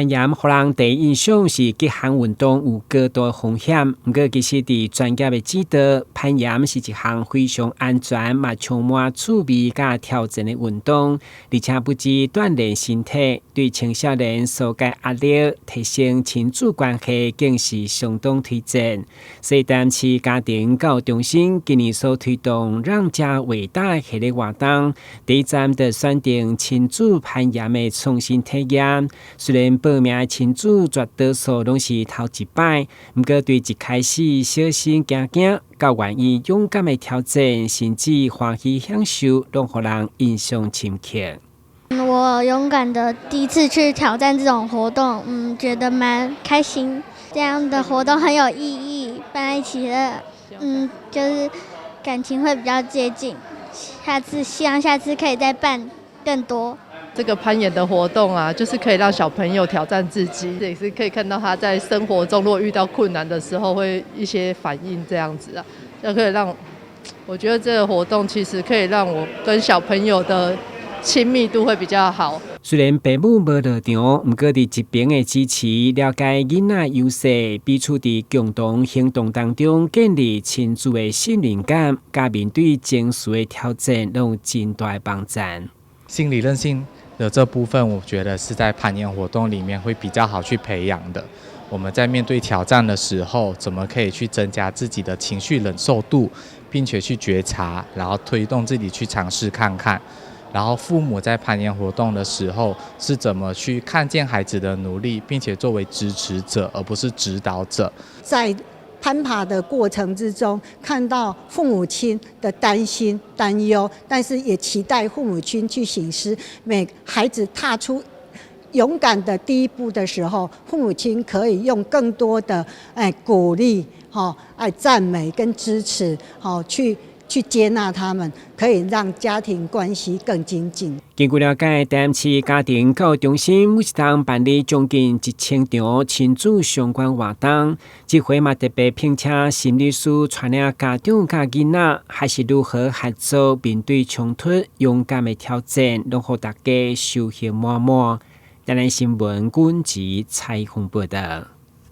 攀岩互人第一印象是极限运动有高度风险，不过其实伫专业的指导，攀岩是一项非常安全嘛充满趣味甲挑战的运动，而且不止锻炼身体，对青少年疏解压力、提升亲子关系更是相当推荐。所以台南市家庭教育中心今年所推动让家伟大系列活动，第一站就选定亲子攀岩的创新体验。虽然报名的亲子绝大多数拢是头一摆，不过对一开始小心惊惊，到愿意勇敢的挑战，甚至欢喜享受，拢互人印象深刻。我勇敢的第一次去挑战这种活动，觉得蛮开心。这样的活动很有意义，办在一起的，就是感情会比较接近。希望下次可以再办更多。这个攀岩的活动啊，就是可以让小朋友挑战自己，也是可以看到他在生活中如果遇到困难的时候会一些反应这样子啊，就可以让我觉得这个活动其实可以让我跟小朋友的亲密度会比较好。虽然父母无落场，不过伫一边的支持，了解囡仔优势，彼此伫共同行动当中建立亲子的信任感，甲面对情绪的挑战，都有真大的帮助。心理韧性的这部分，我觉得是在攀岩活动里面会比较好去培养的。我们在面对挑战的时候，怎么可以去增加自己的情绪忍受度，并且去觉察，然后推动自己去尝试看看。然后父母在攀岩活动的时候，是怎么去看见孩子的努力，并且作为支持者，而不是指导者。在攀爬的过程之中，看到父母亲的担心、担忧，但是也期待父母亲去省思，每孩子踏出勇敢的第一步的时候，父母亲可以用更多的鼓励、赞美跟支持，去接纳他们，可以让家庭关系更精进。根据了解，台南市家庭教育中心每一档办理将近1000场亲子相关活动，这回嘛特别聘请心理师带领家长甲囡仔，还是如何合作面对冲突、勇敢的挑战，拢互大家收获满满。台南新闻阮吉采访报道。